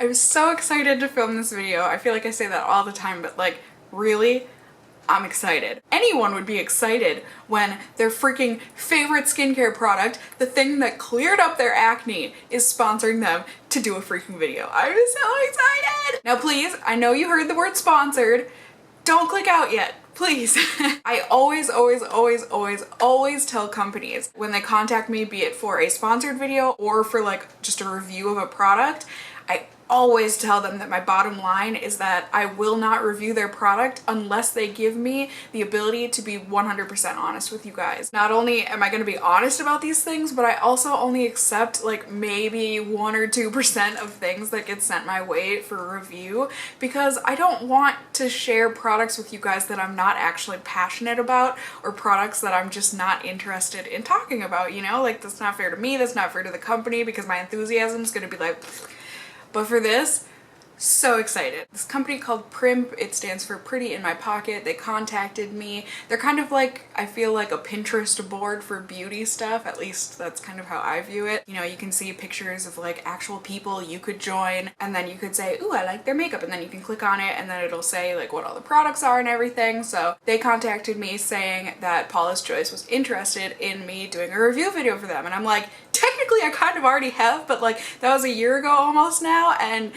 I'm so excited to film this video. I feel like I say that all the time, but like, really? I'm excited. Anyone would be excited when their freaking favorite skincare product, the thing that cleared up their acne, is sponsoring them to do a freaking video. I'm so excited! Now please, I know you heard the word sponsored. Don't click out yet, please. I always tell companies when they contact me, be it for a sponsored video or for like just a review of a product, I always tell them that my bottom line is that I will not review their product unless they give me the ability to be 100% honest with you guys. Not only am I going to be honest about these things, but I also only accept like maybe 1 or 2% of things that get sent my way for review, because I don't want to share products with you guys that I'm not actually passionate about, or products that I'm just not interested in talking about, you know? Like, that's not fair to me, that's not fair to the company, because my enthusiasm is going to be like... But for this, so excited. This company called PRIMP, it stands for Pretty in My Pocket. They contacted me. They're kind of like, I feel like a Pinterest board for beauty stuff. At least that's kind of how I view it. You know, you can see pictures of like actual people you could join, and then you could say, ooh, I like their makeup, and then you can click on it and then it'll say like what all the products are and everything. So they contacted me saying that Paula's Choice was interested in me doing a review video for them. And I'm like, technically I kind of already have, but like that was a year ago almost now, and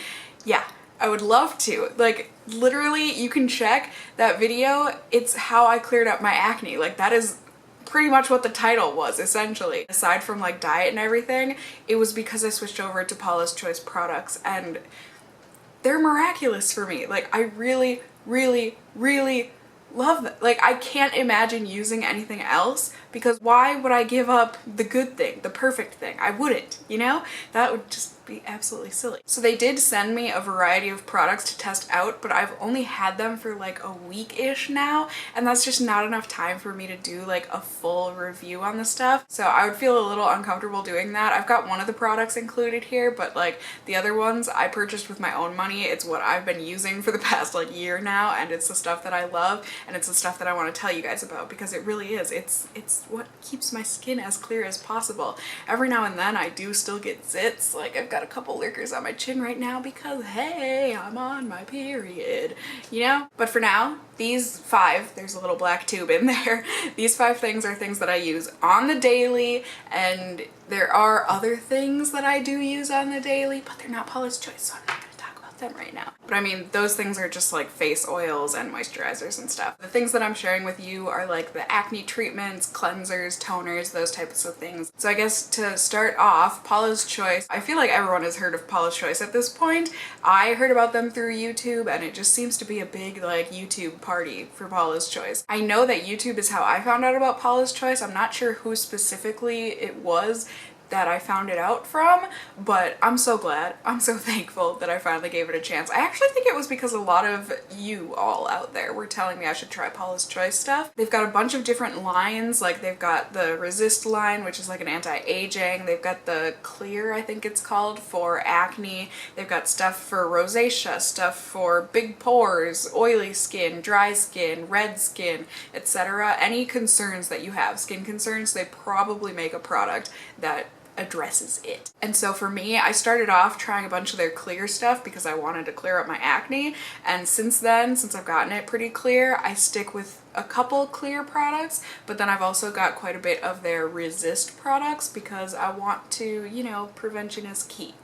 yeah, I would love to. Like, literally, you can check that video. It's how I cleared up my acne. Like, that is pretty much what the title was, essentially. Aside from like diet and everything, it was because I switched over to Paula's Choice products, and they're miraculous for me. Like, I really love them. Like, I can't imagine using anything else, because why would I give up the good thing, the perfect thing? I wouldn't, you know? That would just be absolutely silly. So they did send me a variety of products to test out, but I've only had them for like a week-ish now, and that's just not enough time for me to do like a full review on the stuff. So I would feel a little uncomfortable doing that. I've got one of the products included here, but like the other ones I purchased with my own money. It's what I've been using for the past like year now, and it's the stuff that I love, and it's the stuff that I want to tell you guys about, because it really is. It's what keeps my skin as clear as possible. Every now and then I do still get zits. Like, I've got a couple lurkers on my chin right now because, hey, I'm on my period, you know? But for now, these 5, there's a little black tube in there, these 5 things are things that I use on the daily, and there are other things that I do use on the daily, but they're not Paula's Choice, so I'm not gonna talk about them right now. But I mean, those things are just like face oils and moisturizers and stuff. The things that I'm sharing with you are like the acne treatments, cleansers, toners, those types of things. So I guess to start off, Paula's Choice, I feel like everyone has heard of Paula's Choice at this point. I heard about them through YouTube, and it just seems to be a big like YouTube party for Paula's Choice. I know that YouTube is how I found out about Paula's Choice. I'm not sure who specifically it was that I found it out from, but I'm so glad, I'm so thankful that I finally gave it a chance. I actually think it was because a lot of you all out there were telling me I should try Paula's Choice stuff. They've got a bunch of different lines. Like, they've got the Resist line, which is like an anti-aging. They've got the Clear, I think it's called, for acne. They've got stuff for rosacea, stuff for big pores, oily skin, dry skin, red skin, etc. Any concerns that you have, skin concerns, they probably make a product that addresses it. And so for me, I started off trying a bunch of their clear stuff because I wanted to clear up my acne, and since then, since I've gotten it pretty clear, I stick with a couple clear products, but then I've also got quite a bit of their resist products because I want to, you know, prevention is key.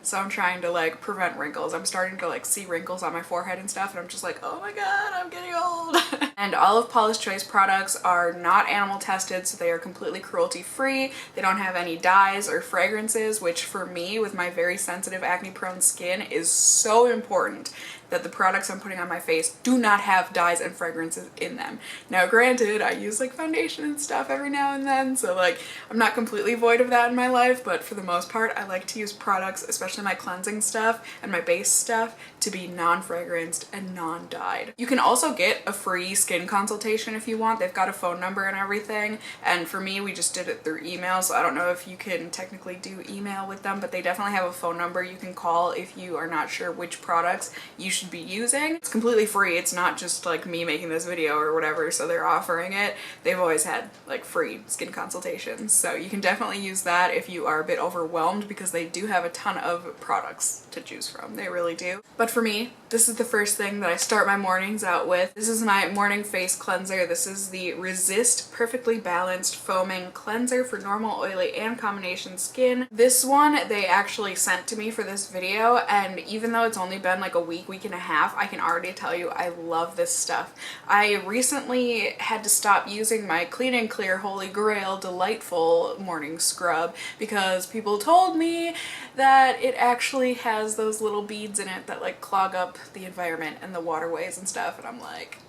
So I'm trying to like prevent wrinkles. I'm starting to like see wrinkles on my forehead and stuff, and I'm just like, oh my god, I'm getting old. And all of Paula's Choice products are not animal tested, so they are completely cruelty free. They don't have any dyes or fragrances, which for me, with my very sensitive acne prone skin, is so important that the products I'm putting on my face do not have dyes and fragrances in them. Now granted, I use like foundation and stuff every now and then, so like I'm not completely void of that in my life, but for the most part I like to use products, especially my cleansing stuff and my base stuff, to be non-fragranced and non-dyed. You can also get a free skin consultation if you want. They've got a phone number and everything, and for me we just did it through email, so I don't know if you can technically do email with them, but they definitely have a phone number you can call if you are not sure which products you should be using. It's completely free. It's not just like me making this video or whatever, so they're offering it. They've always had like free skin consultations, so you can definitely use that if you are a bit overwhelmed, because they do have a ton of products to choose from. They really do. But for me, this is the first thing that I start my mornings out with. This is my morning face cleanser. This is the Resist Perfectly Balanced Foaming Cleanser for normal, oily, and combination skin. This one they actually sent to me for this video, and even though it's only been like a week and a half, I can already tell you I love this stuff. I recently had to stop using my Clean and Clear Holy Grail Delightful morning scrub because people told me that it actually has those little beads in it that like clog up the environment and the waterways and stuff, and I'm like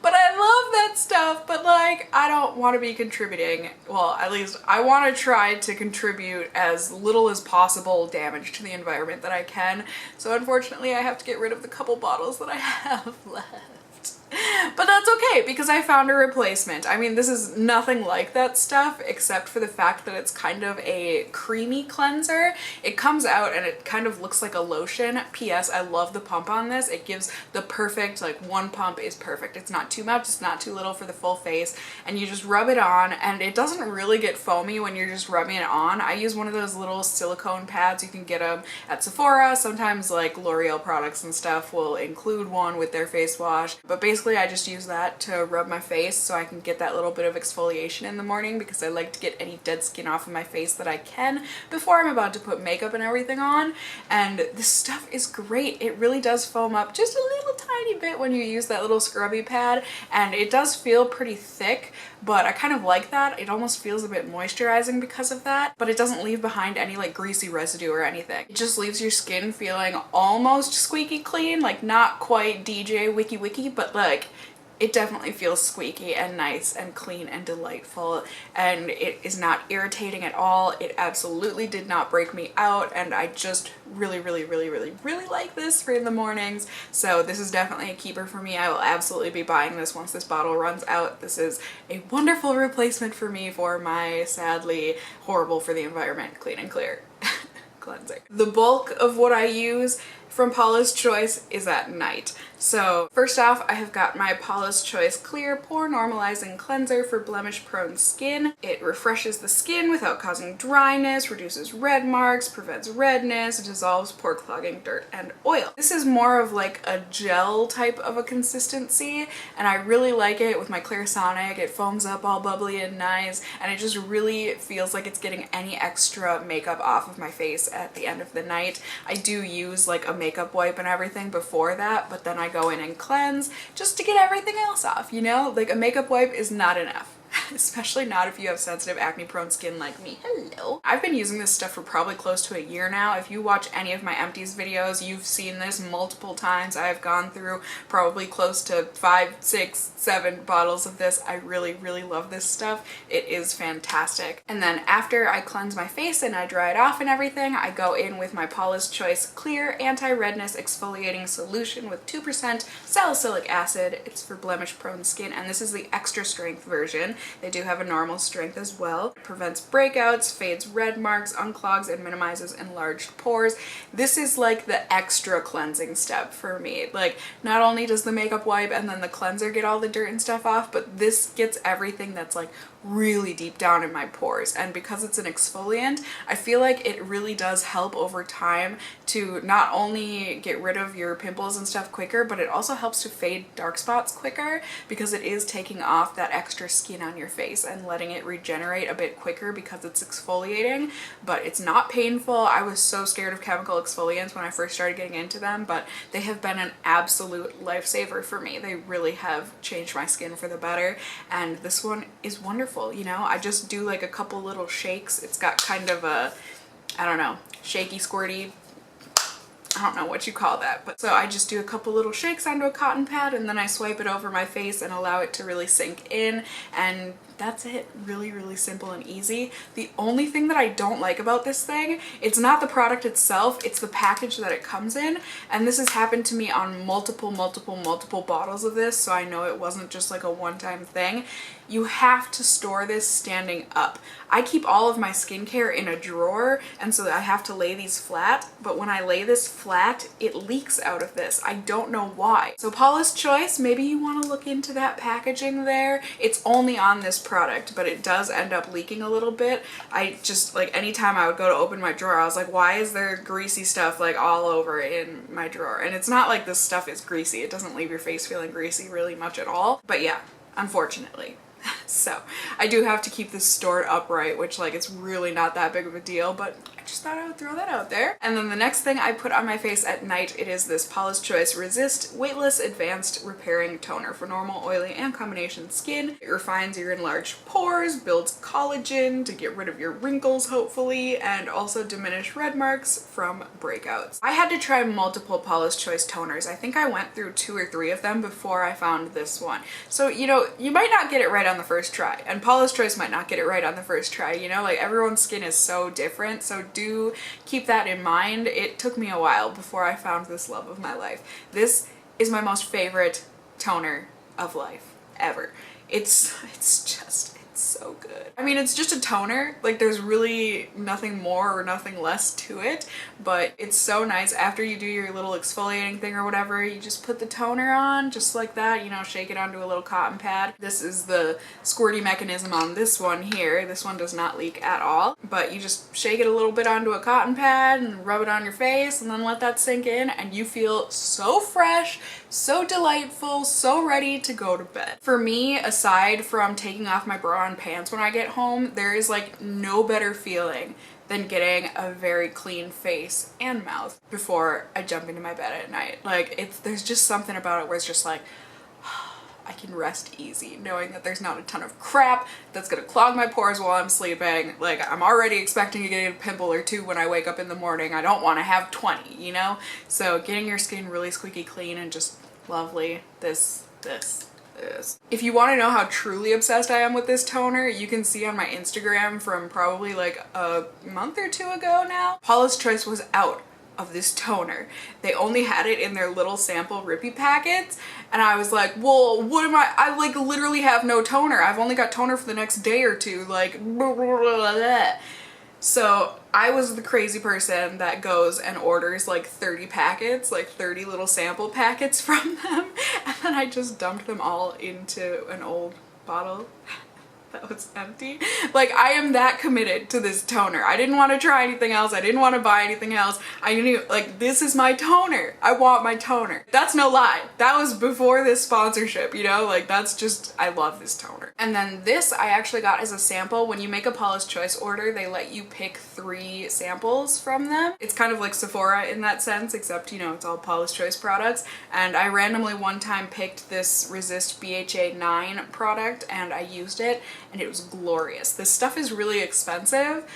but I love that stuff, but like I don't want to be contributing, well, at least I want to try to contribute as little as possible damage to the environment that I can, so unfortunately I have to get rid of the couple bottles that I have left. But that's okay because I found a replacement. I mean, this is nothing like that stuff except for the fact that it's kind of a creamy cleanser. It comes out and it kind of looks like a lotion. P.S. I love the pump on this. It gives the perfect, like one pump is perfect. It's not too much, it's not too little for the full face, and you just rub it on and it doesn't really get foamy when you're just rubbing it on. I use one of those little silicone pads. You can get them at Sephora. Sometimes like L'Oreal products and stuff will include one with their face wash, but basically I just use that to rub my face so I can get that little bit of exfoliation in the morning, because I like to get any dead skin off of my face that I can before I'm about to put makeup and everything on. And this stuff is great. It really does foam up just a little tiny bit when you use that little scrubby pad, and it does feel pretty thick, but I kind of like that. It almost feels a bit moisturizing because of that, but it doesn't leave behind any like greasy residue or anything. It just leaves your skin feeling almost squeaky clean, like not quite DJ wiki, but like it definitely feels squeaky and nice and clean and delightful, and it is not irritating at all. It absolutely did not break me out, and I just really like this for in the mornings. So this is definitely a keeper for me. I will absolutely be buying this once this bottle runs out. This is a wonderful replacement for me for my sadly horrible for the environment Clean and Clear cleanser. The bulk of what I use from Paula's Choice is at night. So first off, I have got my Paula's Choice Clear Pore Normalizing Cleanser for blemish prone skin. It refreshes the skin without causing dryness, reduces red marks, prevents redness, dissolves pore clogging dirt and oil. This is more of like a gel type of a consistency, and I really like it with my Clarisonic. It foams up all bubbly and nice, and it just really feels like it's getting any extra makeup off of my face at the end of the night. I do use like a makeup wipe and everything before that, but then I go in and cleanse just to get everything else off, you know? Like a makeup wipe is not enough. Especially not if you have sensitive acne prone skin like me. Hello. I've been using this stuff for probably close to a year now. If you watch any of my empties videos, you've seen this multiple times. I have gone through probably close to 5, 6, 7 bottles of this. I really love this stuff. It is fantastic. And then after I cleanse my face and I dry it off and everything, I go in with my Paula's Choice Clear Anti-Redness Exfoliating Solution with 2% salicylic acid. It's for blemish prone skin, and this is the extra strength version. They do have a normal strength as well. It prevents breakouts, fades red marks, unclogs, and minimizes enlarged pores. This is like the extra cleansing step for me. Like, not only does the makeup wipe and then the cleanser get all the dirt and stuff off, but this gets everything that's like really deep down in my pores. And because it's an exfoliant, I feel like it really does help over time to not only get rid of your pimples and stuff quicker, but it also helps to fade dark spots quicker, because it is taking off that extra skin on your face and letting it regenerate a bit quicker because it's exfoliating. But it's not painful. I was so scared of chemical exfoliants when I first started getting into them, but they have been an absolute lifesaver for me. They really have changed my skin for the better, and this one is wonderful. You know, I just do like a couple little shakes. It's got kind of a, I don't know, shaky squirty, I don't know what you call that, but so I just do a couple little shakes onto a cotton pad, and then I swipe it over my face and allow it to really sink in, and That's it. Really, really simple and easy. The only thing that I don't like about this thing, it's not the product itself, it's the package that it comes in. And this has happened to me on multiple bottles of this, so I know it wasn't just like a one-time thing. You have to store this standing up. I keep all of my skincare in a drawer, and so I have to lay these flat, but when I lay this flat, it leaks out of this. I don't know why. So Paula's Choice, maybe you want to look into that packaging there. It's only on this product, but it does end up leaking a little bit. I just, like, anytime I would go to open my drawer, I was like, why is there greasy stuff like all over in my drawer? And it's not like this stuff is greasy. It doesn't leave your face feeling greasy really much at all. But yeah, unfortunately. So I do have to keep this stored upright, which, like, it's really not that big of a deal, but I just thought I would throw that out there. And then the next thing I put on my face at night, it is this Paula's Choice Resist Weightless Advanced Repairing Toner for normal, oily, and combination skin. It refines your enlarged pores, builds collagen to get rid of your wrinkles, hopefully, and also diminish red marks from breakouts. I had to try multiple Paula's Choice toners. I think I went through 2 or 3 of them before I found this one. So, you know, you might not get it right on the first try, and Paula's Choice might not get it right on the first try, you know, like everyone's skin is so different, so do keep that in mind. It took me a while before I found this love of my life. This is my most favorite toner of life ever. It's so good. I mean, it's just a toner, like there's really nothing more or nothing less to it, but it's so nice. After you do your little exfoliating thing or whatever, you just put the toner on just like that, you know, shake it onto a little cotton pad. This is the squirty mechanism on this one here. This one does not leak at all, but you just shake it a little bit onto a cotton pad and rub it on your face and then let that sink in, and you feel so fresh, so delightful, so ready to go to bed. For me, aside from taking off my bra and pants when I get home, there is like no better feeling than getting a very clean face and mouth before I jump into my bed at night. Like, there's just something about it where it's just like, I can rest easy knowing that there's not a ton of crap that's gonna clog my pores while I'm sleeping. Like, I'm already expecting to get a pimple or 2 when I wake up in the morning. I don't want to have 20, you know? So getting your skin really squeaky clean and just lovely, this is. If you want to know how truly obsessed I am with this toner, you can see on my Instagram from probably like a month or 2 ago now, Paula's Choice was out of this toner. They only had it in their little sample rippy packets, and I was like, well, what am I like literally have no toner. I've only got toner for the next day or 2, like blah, blah, blah, blah. So I was the crazy person that goes and orders like 30 packets, like 30 little sample packets from them, and then I just dumped them all into an old bottle that was empty. Like, I am that committed to this toner. I didn't want to try anything else. I didn't want to buy anything else. I knew, like, this is my toner. I want my toner. That's no lie. That was before this sponsorship, you know? Like, that's just, I love this toner. And then this I actually got as a sample. When you make a Paula's Choice order, they let you pick 3 samples from them. It's kind of like Sephora in that sense, except, you know, it's all Paula's Choice products. And I randomly one time picked this Resist BHA 9 product, and I used it, and it was glorious. This stuff is really expensive,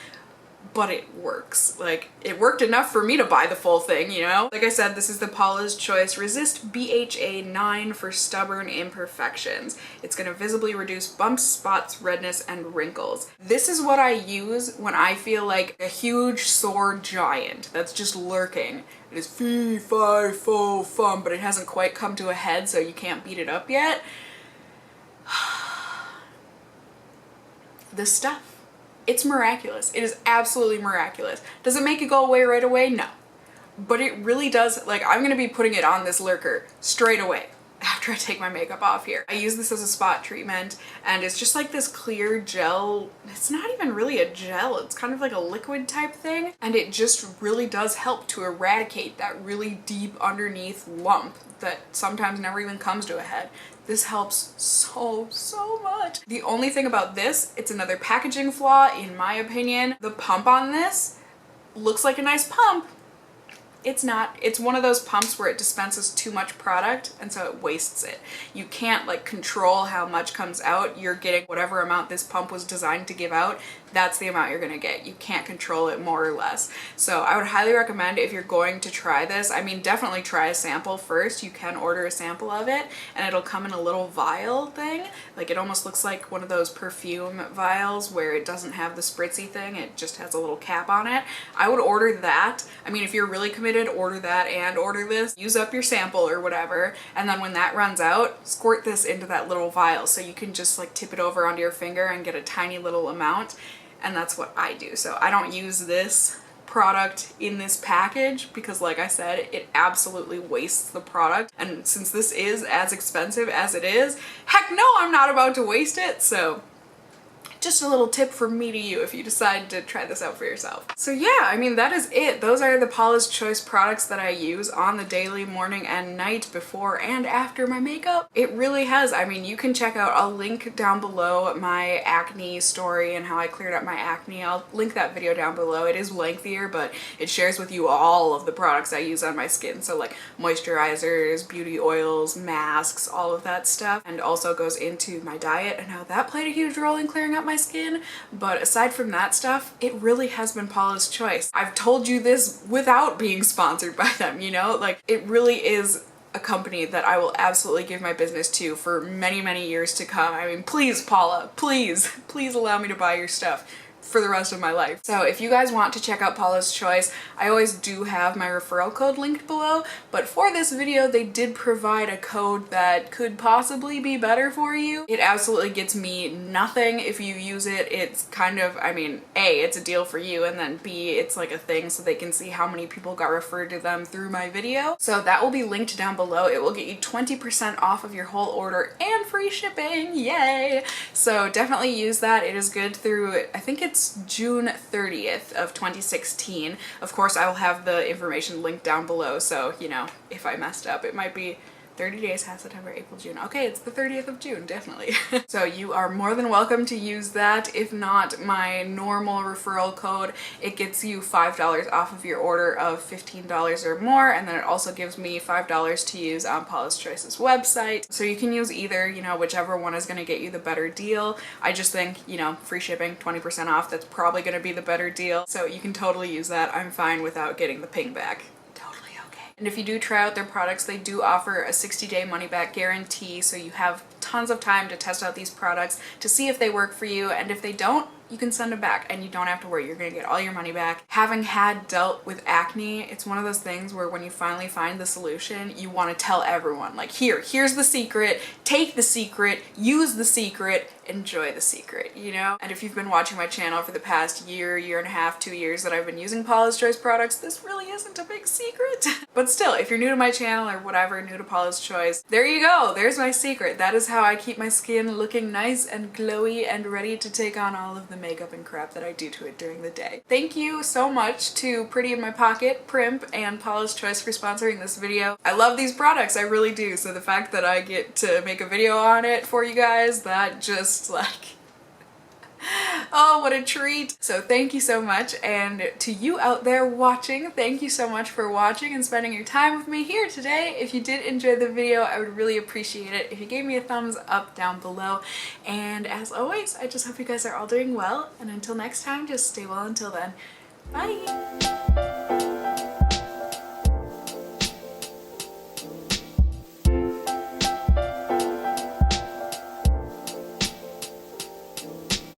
but it works. Like, it worked enough for me to buy the full thing, you know? Like I said, this is the Paula's Choice Resist BHA 9 for stubborn imperfections. It's gonna visibly reduce bumps, spots, redness, and wrinkles. This is what I use when I feel like a huge sore giant that's just lurking. It is fee, fi, fo, fum, but it hasn't quite come to a head, so you can't beat it up yet. This stuff, it's miraculous. It is absolutely miraculous. Does it make it go away right away? No. But it really does. Like, I'm gonna be putting it on this lurker straight away after I take my makeup off here. I use this as a spot treatment, and it's just like this clear gel. It's not even really a gel. It's kind of like a liquid type thing, and it just really does help to eradicate that really deep underneath lump that sometimes never even comes to a head. This helps so much. The only thing about this, it's another packaging flaw in my opinion. The pump on this looks like a nice pump. It's not. It's one of those pumps where it dispenses too much product, and so it wastes it. You can't like control how much comes out. You're getting whatever amount this pump was designed to give out. that's the amount you're gonna get. You can't control it more or less. So I would highly recommend, if you're going to try this, I mean, definitely try a sample first. You can order a sample of it and it'll come in a little vial thing. Like, it almost looks like one of those perfume vials where it doesn't have the spritzy thing, it just has a little cap on it. I would order that. I mean, if you're really committed, order that and order this. Use up your sample or whatever, and then when that runs out, squirt this into that little vial so you can just like tip it over onto your finger and get a tiny little amount. And that's what I do. So I don't use this product in this package because, like I said, it absolutely wastes the product. And since this is as expensive as it is, heck no, I'm not about to waste it. So just a little tip from me to you if you decide to try this out for yourself. So yeah, I mean, that is it. Those are the Paula's Choice products that I use on the daily, morning and night, before and after my makeup. It really has. I mean, you can check out, I'll link down below my acne story and how I cleared up my acne. I'll link that video down below. It is lengthier, but it shares with you all of the products I use on my skin. So like moisturizers, beauty oils, masks, all of that stuff. And also goes into my diet and how that played a huge role in clearing up my skin. But aside from that stuff, it really has been Paula's Choice. I've told you this without being sponsored by them, you know? Like, it really is a company that I will absolutely give my business to for many, many years to come. I mean, please, Paula, please allow me to buy your stuff for the rest of my life. So if you guys want to check out Paula's Choice, I always do have my referral code linked below, but for this video they did provide a code that could possibly be better for you. It absolutely gets me nothing if you use it. It's kind of, I mean, A, it's a deal for you, and then B, it's like a thing so they can see how many people got referred to them through my video. So that will be linked down below. It will get you 20% off of your whole order and free shipping, yay! So definitely use that. It is good through, I think it's June 30th of 2016. Of course, I will have the information linked down below, so, you know, if I messed up, it might be 30 days, half September, April, June. Okay, it's the 30th of June, definitely. So you are more than welcome to use that. If not, my normal referral code, it gets you $5 off of your order of $15 or more, and then it also gives me $5 to use on Paula's Choice's website. So you can use either, you know, whichever one is gonna get you the better deal. I just think, you know, free shipping, 20% off, that's probably gonna be the better deal. So you can totally use that. I'm fine without getting the ping back. And if you do try out their products, they do offer a 60-day money-back guarantee, so you have tons of time to test out these products to see if they work for you, and if they don't, you can send them back and you don't have to worry, you're gonna get all your money back. Having had dealt with acne, it's one of those things where when you finally find the solution, you want to tell everyone, like, here's the secret, take the secret, use the secret, enjoy the secret, you know? And if you've been watching my channel for the past year and a half, 2 years that I've been using Paula's Choice products, this really isn't a big secret. But still, if you're new to my channel or whatever, new to Paula's Choice, there you go, there's my secret. That is how I keep my skin looking nice and glowy and ready to take on all of the makeup and crap that I do to it during the day. Thank you so much to Pretty in My Pocket, PRIMP, and Paula's Choice for sponsoring this video. I love these products, I really do, so the fact that I get to make a video on it for you guys, that just like, oh, what a treat. So thank you so much, and to you out there watching, thank you so much for watching and spending your time with me here today. If you did enjoy the video, I would really appreciate it if you gave me a thumbs up down below, and as always, I just hope you guys are all doing well, and until next time, just stay well until then. Bye!